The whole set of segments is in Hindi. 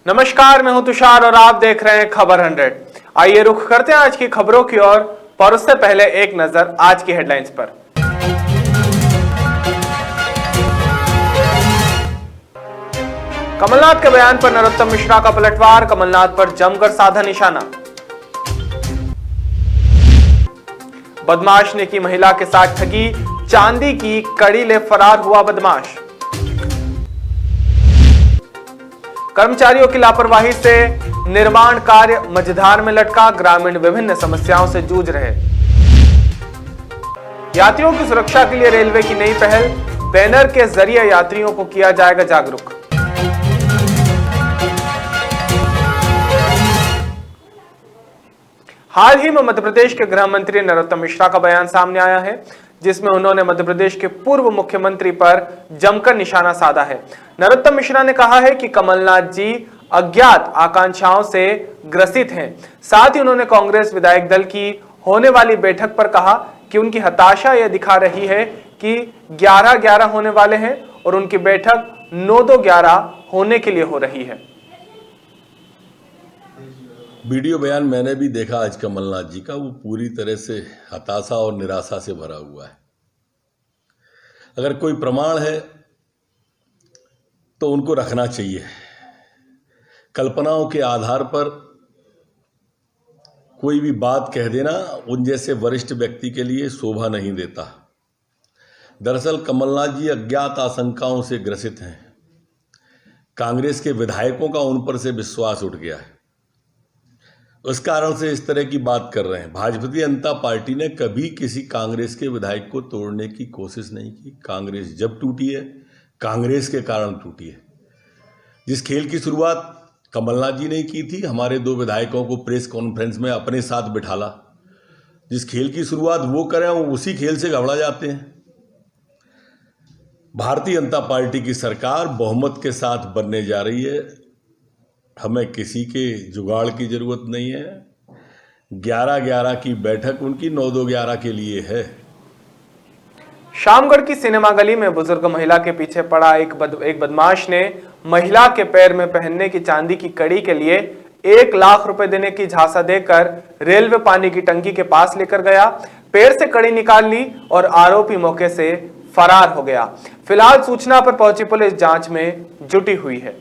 नमस्कार, मैं हूं तुषार और आप देख रहे हैं खबर 100। आइए रुख करते हैं आज की खबरों की ओर, पर उससे पहले एक नजर आज की हेडलाइंस पर। कमलनाथ के बयान पर नरोत्तम मिश्रा का पलटवार, कमलनाथ पर जमकर साधा निशाना। बदमाश ने की महिला के साथ ठगी, चांदी की कड़ी ले फरार हुआ बदमाश। कर्मचारियों की लापरवाही से निर्माण कार्य मझधार में लटका, ग्रामीण विभिन्न समस्याओं से जूझ रहे। यात्रियों की सुरक्षा के लिए रेलवे की नई पहल, बैनर के जरिए यात्रियों को किया जाएगा जागरूक। हाल ही में मध्य प्रदेश के गृह मंत्री नरोत्तम मिश्रा का बयान सामने आया है, जिसमें उन्होंने मध्य प्रदेश के पूर्व मुख्यमंत्री पर जमकर निशाना साधा है। नरोत्तम मिश्रा ने कहा है कि कमलनाथ जी अज्ञात आकांक्षाओं से ग्रसित हैं। साथ ही उन्होंने कांग्रेस विधायक दल की होने वाली बैठक पर कहा कि उनकी हताशा यह दिखा रही है कि 11-11 होने वाले हैं और उनकी बैठक 9-2-11 होने के लिए हो रही है। वीडियो बयान मैंने भी देखा आज कमलनाथ जी का, वो पूरी तरह से हताशा और निराशा से भरा हुआ है। अगर कोई प्रमाण है तो उनको रखना चाहिए। कल्पनाओं के आधार पर कोई भी बात कह देना उन जैसे वरिष्ठ व्यक्ति के लिए शोभा नहीं देता। दरअसल कमलनाथ जी अज्ञात आशंकाओं से ग्रसित हैं। कांग्रेस के विधायकों का उन पर से विश्वास उठ गया है, उस कारण से इस तरह की बात कर रहे हैं। भारतीय जनता पार्टी ने कभी किसी कांग्रेस के विधायक को तोड़ने की कोशिश नहीं की। कांग्रेस जब टूटी है, कांग्रेस के कारण टूटी है। जिस खेल की शुरुआत कमलनाथ जी ने की थी, हमारे 2 विधायकों को प्रेस कॉन्फ्रेंस में अपने साथ बिठाला, जिस खेल की शुरुआत वो करें वो उसी खेल से घबरा जाते हैं। भारतीय जनता पार्टी की सरकार बहुमत के साथ बनने जा रही है। हमें किसी के जुगाड़ की जरूरत नहीं है। 11-11 की बैठक उनकी 9-2-11 के लिए है। शामगढ़ की सिनेमा गली में बुजुर्ग महिला के पीछे पड़ा एक बदमाश ने महिला के पैर में पहनने की चांदी की कड़ी के लिए 1 लाख रुपए देने की झांसा देकर रेलवे पानी की टंकी के पास लेकर गया। पैर से कड़ी निकाल ली और आरोपी मौके से फरार हो गया। फिलहाल सूचना पर पहुंची पुलिस जांच में जुटी हुई है।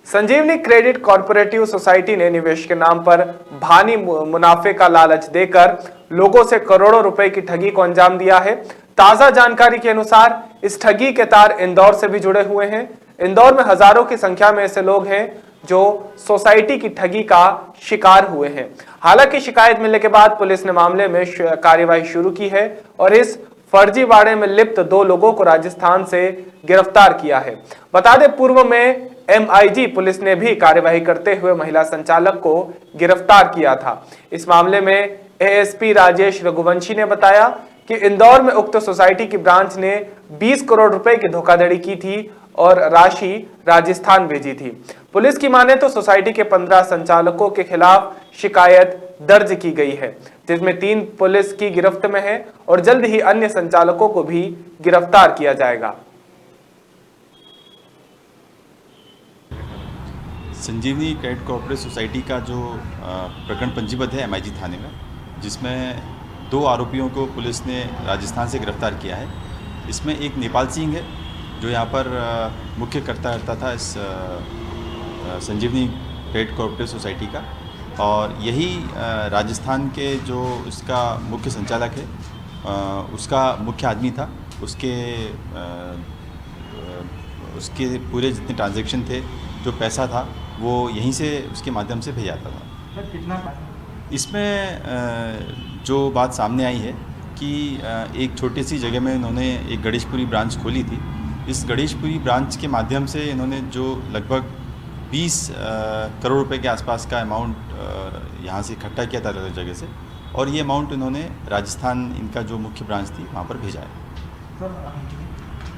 संजीवनी क्रेडिट कॉर्पोरेटिव सोसाइटी ने निवेश के नाम पर भारी मुनाफे का लालच देकर लोगों से करोड़ों रुपए की ठगी को अंजाम दिया है। ताजा जानकारी के अनुसार इस ठगी के तार इंदौर से भी जुड़े हुए हैं। इंदौर में हजारों की संख्या में ऐसे लोग हैं जो सोसाइटी की ठगी का शिकार हुए हैं। हालांकि शिकायत मिलने के बाद पुलिस ने मामले में कार्यवाही शुरू की है और इस फर्जीवाड़े में लिप्त 2 लोगों को राजस्थान से गिरफ्तार किया है। बता दें, पूर्व में MIG पुलिस ने भी कार्यवाही करते हुए महिला संचालक को गिरफ्तार किया था। इस मामले में ASP राजेश रघुवंशी ने बताया कि इंदौर में उक्त सोसाइटी की ब्रांच ने 20 करोड़ रुपए की धोखाधड़ी की थी और राशि राजस्थान भेजी थी। पुलिस की माने तो सोसाइटी के 15 संचालकों के खिलाफ शिकायत दर्ज की गई है, जिसमें 3 पुलिस की गिरफ्त में है और जल्द ही अन्य संचालकों को भी गिरफ्तार किया जाएगा। संजीवनी क्रेडिट कॉर्पोरेट सोसाइटी का जो प्रकरण पंजीबद्ध है MIG थाने में, जिसमें 2 आरोपियों को पुलिस ने राजस्थान से गिरफ्तार किया है। इसमें एक नेपाल सिंह है जो यहाँ पर मुख्य कर्ता था इस संजीवनी क्रेडिट कॉर्पोरेट सोसाइटी का, और यही राजस्थान के जो इसका मुख्य संचालक है उसका मुख्य आदमी था। उसके पूरे जितने ट्रांजैक्शन थे, जो पैसा था, वो यहीं से उसके माध्यम से भेजा जाता था। सर, कितना? इसमें जो बात सामने आई है कि एक छोटी सी जगह में इन्होंने एक गणेशपुरी ब्रांच खोली थी। इस गणेशपुरी ब्रांच के माध्यम से इन्होंने जो लगभग 20 करोड़ रुपए के आसपास का अमाउंट यहाँ से इकट्ठा किया था अलग जगह से, और ये अमाउंट इन्होंने राजस्थान, इनका जो मुख्य ब्रांच थी, वहाँ पर भेजा है।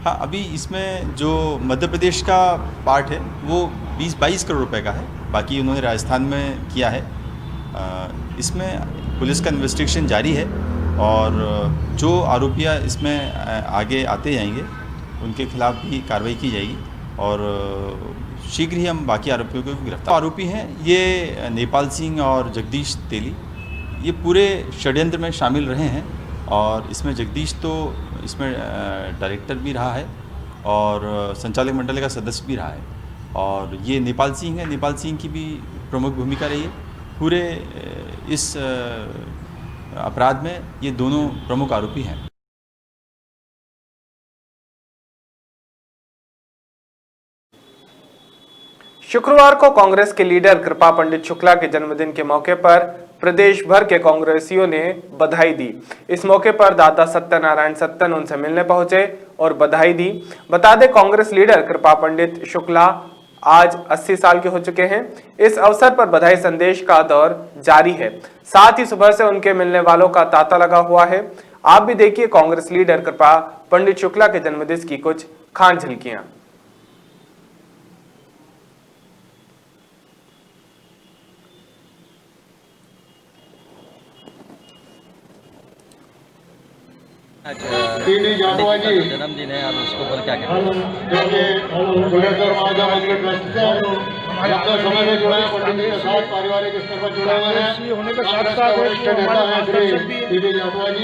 हाँ, अभी इसमें जो मध्य प्रदेश का पार्ट है वो 20-22 करोड़ रुपए का है। बाकी उन्होंने राजस्थान में किया है। इसमें पुलिस का इन्वेस्टिगेशन जारी है और जो आरोपियां इसमें आगे आते जाएंगे उनके खिलाफ भी कार्रवाई की जाएगी और शीघ्र ही हम बाकी आरोपियों को भी गिरफ्तार। आरोपी हैं ये नेपाल सिंह और जगदीश तेली, ये पूरे षड्यंत्र में शामिल रहे हैं और इसमें जगदीश तो इसमें डायरेक्टर भी रहा है और संचालक मंडल का सदस्य भी रहा है और ये नेपाल सिंह है, नेपाल सिंह की भी प्रमुख भूमिका रही है पूरे इस अपराध में। ये दोनों प्रमुख आरोपी हैं। शुक्रवार को कांग्रेस के लीडर कृपा पंडित शुक्ला के जन्मदिन के मौके पर प्रदेश भर के कांग्रेसियों ने बधाई दी। इस मौके पर दादा सत्यनारायण सत्तन उनसे मिलने पहुंचे और बधाई दी। बता दें, कांग्रेस लीडर कृपा पंडित शुक्ला आज 80 साल के हो चुके हैं। इस अवसर पर बधाई संदेश का दौर जारी है। साथ ही सुबह से उनके मिलने वालों का तांता लगा हुआ है। आप भी देखिए कांग्रेस लीडर कृपा पंडित शुक्ला के जन्मदिन की कुछ खास झलकियां। जन्मदिन है, आप उसको ऊपर क्या कहते हैं? समय से जुड़ा है, पंडित जी के साथ पारिवारिक स्तर पर जुड़े हुए हैं। होने के साथ साथ वरिष्ठ नेता हैं श्री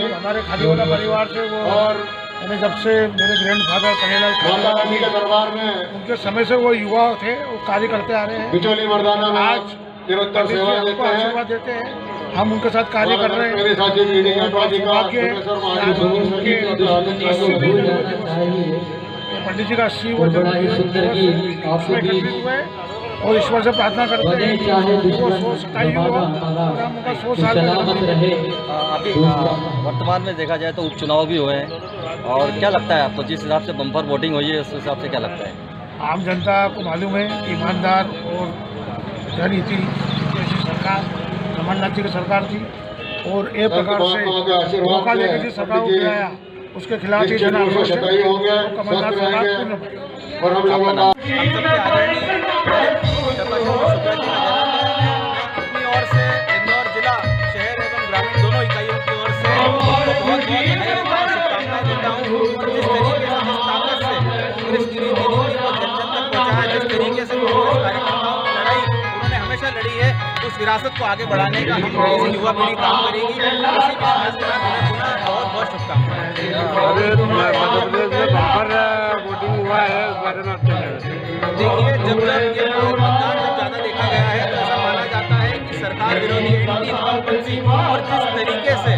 हमारे खादीवाला परिवार से वो और जब से मेरे ग्रैंडफादर कन्हैयालाल खादीवाला के दरबार में उनके समय से वो युवा थे, वो कार्य करते आ रहे हैं। बिचौली मर्दाना में आज निरंतर सेवा देते हैं। हम उनके साथ कार्य कर रहे हैं। पंडित जी का 80वां जन्मदिन हुए और ईश्वर से प्रार्थना करते हैं कि वो 127 हो और हम उनका 100 साल अभी वर्तमान में देखा जाए तो उपचुनाव भी हुए हैं और क्या लगता है आपको, जिस हिसाब से बम्पर वोटिंग हुई है उस हिसाब से क्या लगता है? आम जनता को मालूम है ईमानदार और जनहित जैसी सरकार कमलनाथ जी की सरकार थी और एक प्रकार से मौका लेकर जिस सरकार को गिराया उसके खिलाफ ही जन आक्रोश है और कमलनाथ सरकार पूर्ण और हम लोगों अपनी ओर से इंदौर जिला शहर एवं ग्रामीण दोनों इकाइयों की ओर से बहुत शुभकामनाएं देता हूँ। जिस तरीके से जिस ताकत से कांग्रेस की नीति को जन जन तक पहुँचाया, जिस तरीके से कांग्रेस कार्यकर्ताओं की लड़ाई उन्होंने हमेशा लड़ी है, उस विरासत को आगे बढ़ाने का हम जैसी युवा पीढ़ी काम करेगी। इसी विश्वास के साथ उन्हें पुनः बहुत बहुत शुभकामनाएं। मध्य प्रदेश में बम्पर वोटिंग हुआ है, उस बारे में देखिए, जब ये मतदान जब ज़्यादा देखा गया है तो ऐसा माना जाता है कि सरकार विरोधी एंटी इनकम्बेंसी और जिस तरीके से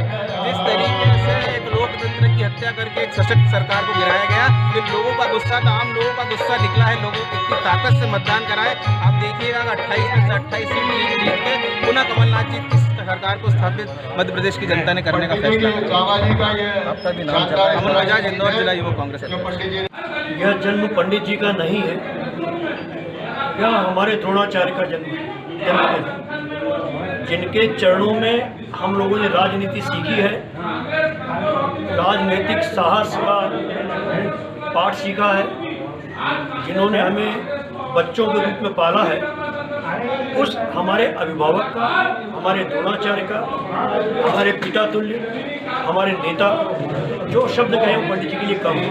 एक लोकतंत्र की हत्या करके एक सशक्त सरकार को गिराया गया, फिर लोगों का गुस्सा था, आम लोगों का गुस्सा निकला है। लोगों को इतनी ताकत से मतदान कराए। आप देखिएगा 28 में से 28 सीट जीत के पुनः कमलनाथ जी की सरकार को स्थापित मध्य प्रदेश की जनता ने करने का फैसला किया। आपका भी नाम चला है? अमन बजाज, इंदौर जिला युवक कांग्रेस। यह जन्म पंडित जी का नहीं है, यह हमारे द्रोणाचार्य का जन्मदिन है, जिनके चरणों में हम लोगों ने राजनीति सीखी है, राजनीतिक साहस का पाठ सीखा है, जिन्होंने हमें बच्चों के रूप में पाला है। उस हमारे अभिभावक का, हमारे द्रोणाचार्य का, हमारे पिता तुल्य, हमारे नेता, जो शब्द कहे वो पंडित जी के लिए कम है।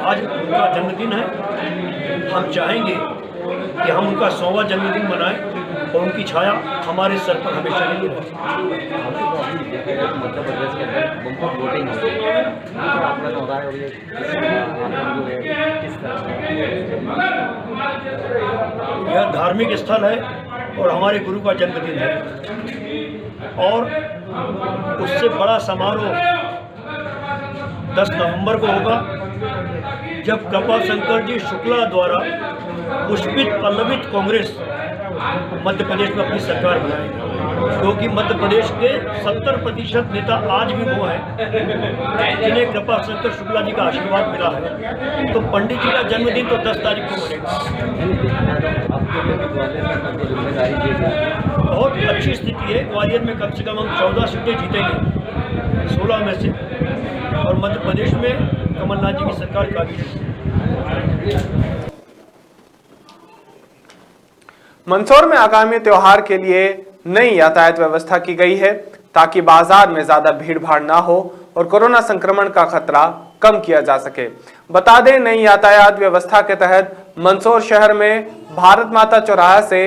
आज उनका जन्मदिन है। हम चाहेंगे कि हम उनका 100वां जन्मदिन मनाएं और उनकी छाया हमारे सर पर हमेशा नहीं रहे। मध्य प्रदेश के अंदर बम्पर वोटिंग हो रहा है और ये किस तरह यह धार्मिक स्थल है और हमारे गुरु का जन्मदिन है और उससे बड़ा समारोह 10 नवंबर को होगा, जब कृपा शंकर जी शुक्ला द्वारा पुष्पित पल्लवित कांग्रेस मध्य प्रदेश में अपनी सरकार बनाएगी। क्योंकि मध्य प्रदेश के 70% नेता आज भी वो हैं जिन्हें कृपा शंकर शुक्ला जी का आशीर्वाद मिला है। तो पंडित जी का जन्मदिन तो 10 तारीख को होगा। बहुत अच्छी स्थिति है। ग्वालियर में कम से कम हम 14 सीटें जीतेंगे 16 में से, और मध्य प्रदेश में कमलनाथ जी की सरकार काबिज है। मंदसौर में आगामी त्योहार के लिए नई यातायात व्यवस्था की गई है ताकि बाजार में ज्यादा भीड़ भाड़ ना हो और कोरोना संक्रमण का खतरा कम किया जा सके। बता दें, नई यातायात व्यवस्था के तहत मंदसौर शहर में भारत माता चौराहा से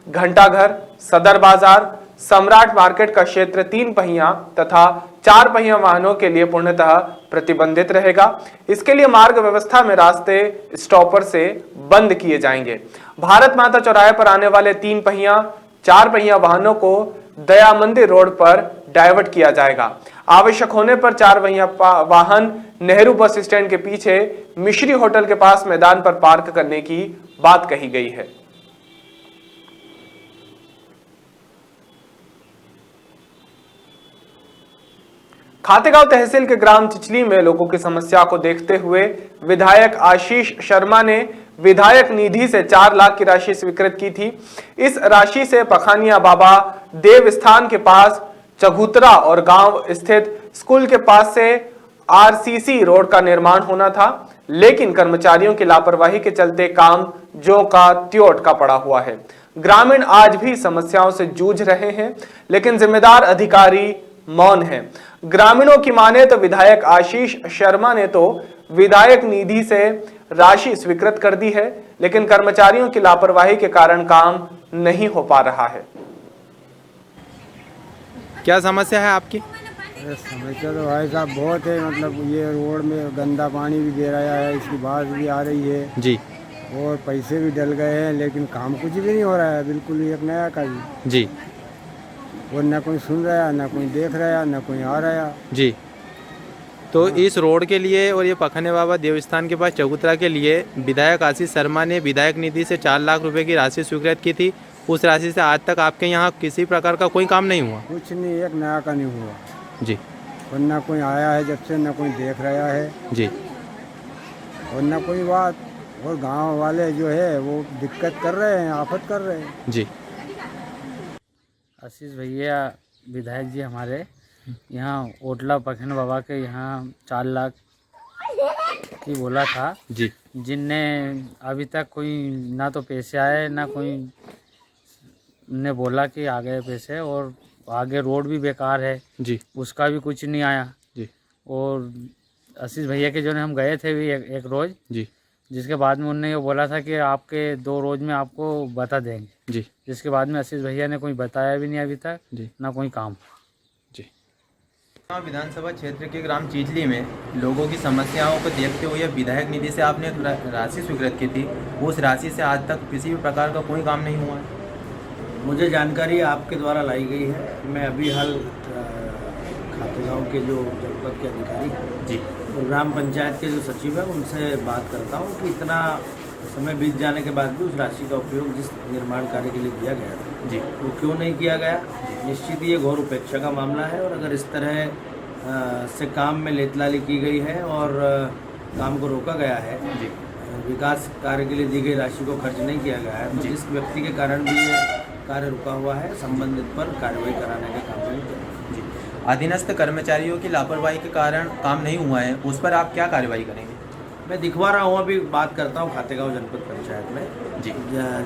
घंटाघर, सदर बाजार, सम्राट मार्केट का क्षेत्र 3 पहिया तथा 4 पहिया वाहनों के लिए पूर्णतः प्रतिबंधित रहेगा। इसके लिए मार्ग व्यवस्था में रास्ते स्टॉपर से बंद किए जाएंगे। भारत माता चौराहे पर आने वाले 3 पहिया 4 पहिया वाहनों को दया मंदिर रोड पर डाइवर्ट किया जाएगा। आवश्यक होने पर 4 पहिया वाहन नेहरू बस स्टैंड के पीछे मिश्री होटल के पास मैदान पर पार्क करने की बात कही गई है। खातेगांव तहसील के ग्राम चिचली में लोगों की समस्या को देखते हुए विधायक आशीष शर्मा ने विधायक निधि से 4 लाख की राशि स्वीकृत की थी। इस राशि से पखानिया बाबा देवस्थान के पास चघूतरा और गांव स्थित स्कूल के पास से आरसीसी रोड का निर्माण होना था, लेकिन कर्मचारियों की लापरवाही के चलते काम जो का त्यों अटका पड़ा हुआ है। ग्रामीण आज भी समस्याओं से जूझ रहे हैं, लेकिन जिम्मेदार अधिकारी मौन है। ग्रामीणों की माने तो विधायक आशीष शर्मा ने तो विधायक निधि से राशि स्वीकृत कर दी है, लेकिन कर्मचारियों की लापरवाही के कारण काम नहीं हो पा रहा है। क्या समस्या है आपकी? समस्या तो भाई साहब बहुत है, मतलब ये रोड में गंदा पानी भी गिर रहा है, इसकी बात भी आ रही है जी, और पैसे भी डल गए हैं, लेकिन काम कुछ भी नहीं हो रहा है, बिल्कुल एक नया का भी जी, और न कोई सुन रहा है, न कोई देख रहा है, न कोई आ रहा है जी। तो इस रोड के लिए और ये पखाने बाबा देवस्थान के पास चबूतरा के लिए विधायक आशीष शर्मा ने विधायक निधि से 4 लाख रुपए की राशि स्वीकृत की थी। उस राशि से आज तक आपके यहाँ किसी प्रकार का कोई काम नहीं हुआ? कुछ नहीं, एक नया का नहीं हुआ जी, और न कोई आया है जब से, न कोई देख रहा है जी, और न कोई बात, और गांव वाले जो है वो दिक्कत कर रहे हैं, आफत कर रहे हैं जी। आशीष भैया विधायक जी हमारे यहाँ ओटला पखन बाबा के यहाँ 4 लाख की बोला था जी, जिनने अभी तक कोई ना तो पैसे आए, ना कोई ने बोला कि आ गए पैसे, और आगे रोड भी बेकार है जी, उसका भी कुछ नहीं आया जी। और आशीष भैया के जो हम गए थे भी एक रोज़ जी, जिसके बाद में उन्होंने ये बोला था कि आपके 2 रोज़ में आपको बता देंगे जी, जिसके बाद में आशीष भैया ने कोई बताया भी नहीं अभी तक जी, ना कोई काम जी। विधानसभा क्षेत्र के ग्राम चिचली में लोगों की समस्याओं को देखते हुए विधायक निधि से आपने राशि स्वीकृत की थी। उस राशि से आज तक किसी भी प्रकार का कोई काम नहीं हुआ है। मुझे जानकारी आपके द्वारा लाई गई है। मैं अभी हाल खातेगांव के जो जनपद के अधिकारी जी और ग्राम पंचायत के जो सचिव है उनसे बात करता हूँ कि इतना समय बीत जाने के बाद भी उस राशि का उपयोग जिस निर्माण कार्य के लिए दिया गया था जी वो क्यों नहीं किया गया। निश्चित ही ये घोर उपेक्षा का मामला है, और अगर इस तरह से काम में लेतलाली की गई है और काम को रोका गया है, जी, विकास कार्य के लिए दी गई राशि को खर्च नहीं किया गया है, तो जिस व्यक्ति के कारण भी ये कार्य रुका हुआ है संबंधित पर कार्रवाई कराने का काम नहीं किया। जी। अधीनस्थ कर्मचारियों की लापरवाही के कारण काम नहीं हुआ है, उस पर आप क्या कार्रवाई करेंगे? मैं दिखवा रहा हूँ, अभी बात करता हूँ खातेगांव जनपद पंचायत में जी,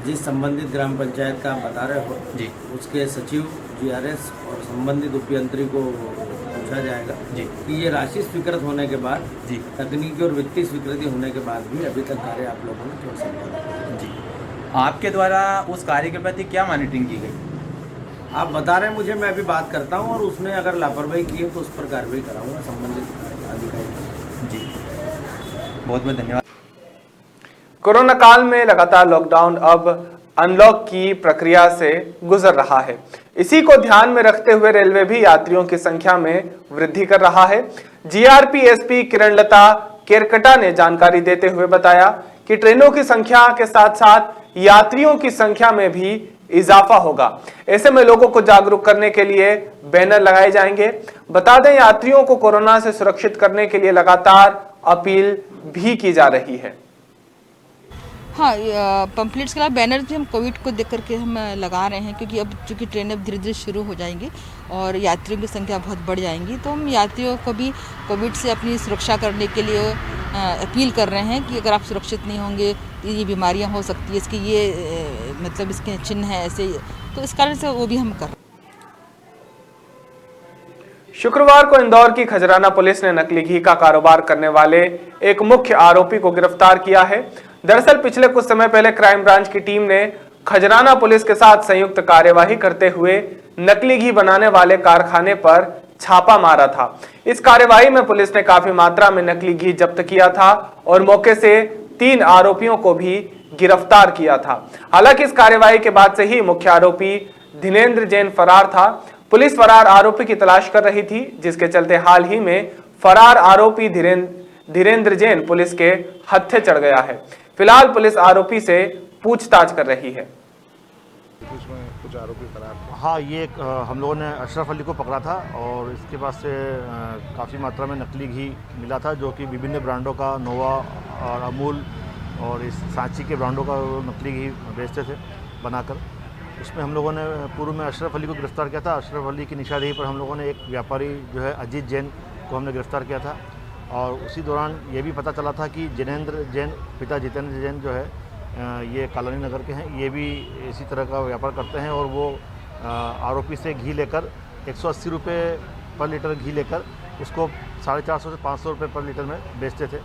जिस संबंधित ग्राम पंचायत का आप बता रहे हो जी, उसके सचिव GRS और संबंधित उपयंत्री को पूछा जाएगा जी कि ये राशि स्वीकृत होने के बाद जी तकनीकी और वित्तीय स्वीकृति होने के बाद भी अभी तक कार्य आप लोगों ने क्यों संपादित जी। आपके द्वारा उस कार्य के प्रति क्या मॉनिटरिंग की गई? आप बता रहे हैं मुझे, मैं अभी बात करता हूँ और उसने अगर लापरवाही की है तो उस पर कार्रवाई कराऊंगा संबंधित अधिकारी। जी, बहुत बहुत धन्यवाद। कोरोना काल में लगातार लॉकडाउन अब अनलॉक की प्रक्रिया से गुजर रहा है। इसी को ध्यान में रखते हुए रेलवे भी यात्रियों की संख्या में वृद्धि कर रहा है। GRP SP किरणलता केरकटा ने जानकारी देते हुए बताया कि ट्रेनों की संख्या के साथ साथ यात्रियों की संख्या में भी इजाफा होगा। ऐसे में लोगों को जागरूक करने के लिए बैनर लगाए जाएंगे। बता दें, यात्रियों को कोरोना से सुरक्षित करने के लिए लगातार अपील भी की जा रही है। हाँ, पम्पलेट्स के अलावा बैनर भी हम कोविड को देख करके हम लगा रहे हैं, क्योंकि अब चूँकि ट्रेनें धीरे धीरे शुरू हो जाएंगी और यात्रियों की संख्या बहुत बढ़ जाएंगी, तो हम यात्रियों को भी कोविड से अपनी सुरक्षा करने के लिए अपील कर रहे हैं कि अगर आप सुरक्षित नहीं होंगे तो ये बीमारियां हो सकती है, इसकी ये मतलब इसके चिन्ह है ऐसे, तो इस कारण से वो भी हम कर रहे हैं। शुक्रवार को इंदौर की खजराना पुलिस ने नकली घी का कारोबार करने वाले एक मुख्य आरोपी को गिरफ्तार किया है। दरअसल पिछले कुछ समय पहले क्राइम ब्रांच की टीम ने खजराना पुलिस के साथ संयुक्त कार्यवाही करते हुए नकली घी बनाने वाले कारखाने पर छापा मारा था। इस कार्यवाही में पुलिस ने काफी मात्रा में नकली घी जब्त किया था और मौके से 3 आरोपियों को भी गिरफ्तार किया था। हालांकि इस कार्यवाही के बाद से ही मुख्य आरोपी धीरेन्द्र जैन फरार था। पुलिस फरार आरोपी की तलाश कर रही थी, जिसके चलते हाल ही में फरार आरोपी धीरेन्द्र जैन पुलिस के हत्थे चढ़ गया है। फिलहाल पुलिस आरोपी से पूछताछ कर रही है। कुछ आरोपी फरार। हाँ, ये हम लोगों ने अशरफ अली को पकड़ा था और इसके पास से काफ़ी मात्रा में नकली घी मिला था, जो कि विभिन्न ब्रांडों का नोवा और अमूल और इस सांची के ब्रांडों का नकली घी बेचते थे बनाकर। उसमें हम लोगों ने पूर्व में अशरफ अली को गिरफ्तार किया था। अशरफ अली की निशानदेही पर हम लोगों ने एक व्यापारी जो है अजीत जैन को हमने गिरफ्तार किया था और उसी दौरान ये भी पता चला था कि जिनेंद्र जैन पिता जितेंद्र जैन जो है ये कॉलोनी नगर के हैं, ये भी इसी तरह का व्यापार करते हैं और वो आरोपी से घी लेकर 180 रुपये पर लीटर घी लेकर उसको 450 से 500 रुपये पर लीटर में बेचते थे।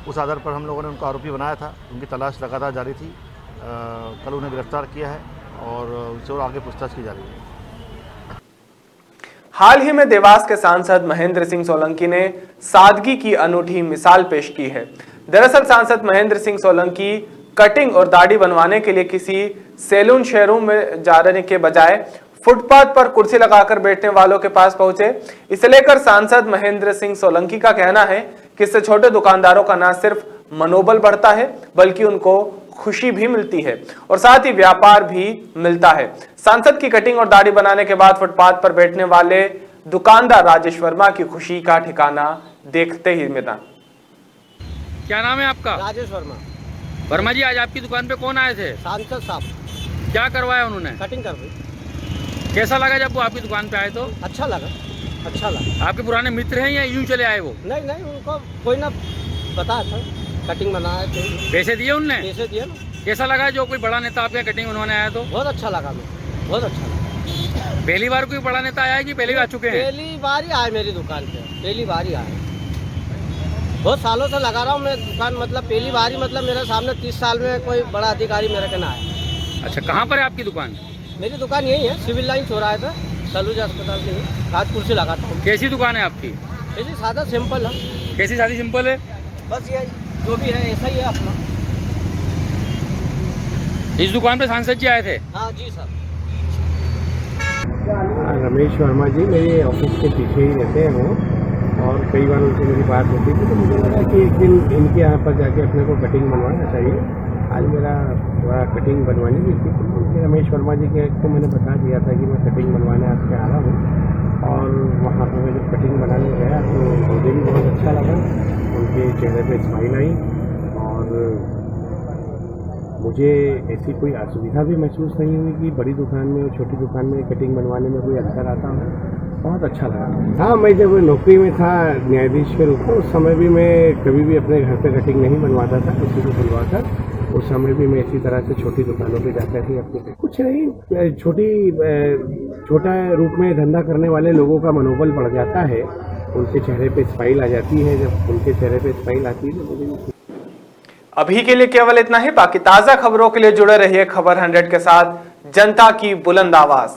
उस आधार पर हम लोगों ने उनको आरोपी बनाया था। उनकी तलाश लगातार जारी थी। कल उन्हें गिरफ्तार किया है और उनसे और आगे पूछताछ की जा रही है। हाल ही में देवास के सांसद महेंद्र सिंह सोलंकी ने सादगी की अनूठी मिसाल पेश की है। दरअसल सांसद महेंद्र सिंह सोलंकी कटिंग और दाढ़ी बनवाने के लिए किसी सैलून शोरूम में जाने के बजाय फुटपाथ पर कुर्सी लगाकर बैठने वालों के पास पहुंचे। इसे लेकर सांसद महेंद्र सिंह सोलंकी का कहना है कि इससे छोटे दुकानदारों का न सिर्फ मनोबल बढ़ता है बल्कि उनको खुशी भी मिलती है और साथ ही व्यापार भी मिलता है। सांसद की कटिंग और दाढ़ी बनाने के बाद फुटपाथ पर बैठने वाले दुकानदार राजेश वर्मा की खुशी का ठिकाना देखते ही मिला। क्या नाम है आपका? राजेश वर्मा। वर्मा जी, आज आपकी दुकान पे कौन आए थे? सांसद साहब। क्या करवाया उन्होंने? कटिंग कर रही। कैसा लगा जब वो आपकी दुकान पे आए तो? अच्छा लगा, अच्छा लगा। आपके पुराने मित्र हैं या यूं चले आए वो? नहीं नहीं, उनको कोई ना बताया था कटिंग बनाया तो। पैसे दिए उनने? पैसे दिए ना। कैसा लगा जो कोई बड़ा नेता आपके कटिंग बनवाने आया तो? बहुत अच्छा लगा, मुझे बहुत अच्छा लगा। पहली बार कोई बड़ा नेता आया है कि पहले भी आ चुके हैं? पहली बार ही आए मेरी दुकान पे, पहली बार ही आए। बहुत सालों से लगा रहा हूँ मैं दुकान, मतलब पहली बार ही, मतलब मेरे सामने 30 साल में कोई बड़ा अधिकारी मेरे के ना आया। अच्छा, कहाँ पर है आपकी दुकान? मेरी दुकान यही है, सिविल लाइन चौराहे पे, सलूजा अस्पताल के राजपुर से लगाता हूँ। कैसी दुकान है आपकी? ऐसी सादा सिंपल है। कैसी सादी सिंपल है? बस ये जो भी है ऐसा ही है अपना। इस दुकान पे सांसद जी आए थे? हाँ जी सर। रमेश वर्मा जी मेरे ऑफिस के पीछे ही रहते हैं वो, और कई बार उनसे मेरी बात होती थी तो मुझे लगा कि एक दिन इनके यहाँ पर जाके अपने को कटिंग बनवाना चाहिए। आज मेरा थोड़ा कटिंग बनवानी भी थी तो रमेश वर्मा जी के को मैंने बता दिया था कि मैं कटिंग बनवाने आपके आ रहा हूँ। और वहाँ पर मैं जब कटिंग बनाने गया तो मुझे भी बहुत अच्छा लगा, उनके चेहरे पे स्माइल आई और मुझे ऐसी कोई असुविधा भी महसूस नहीं हुई कि बड़ी दुकान में और छोटी दुकान में कटिंग बनवाने में कोई अंतर आता है। बहुत अच्छा लगा। हाँ, मैं जब नौकरी में था न्यायाधीश के रूप में, उस समय भी मैं कभी भी अपने घर पे कटिंग नहीं बनवाता था किसी को बुलवाकर। उस समय भी मैं इसी तरह से छोटी दुकानों पे जाता थी अपने। कुछ नहीं, छोटा रूप में धंधा करने वाले लोगों का मनोबल बढ़ जाता है, उनके चेहरे पे स्माइल आ जाती है। जब उनके चेहरे पे स्माइल आती है तो मुझे। अभी के लिए केवल इतना ही। बाकी ताजा खबरों के लिए जुड़े रहिए खबर 100 के साथ, जनता की बुलंद आवाज।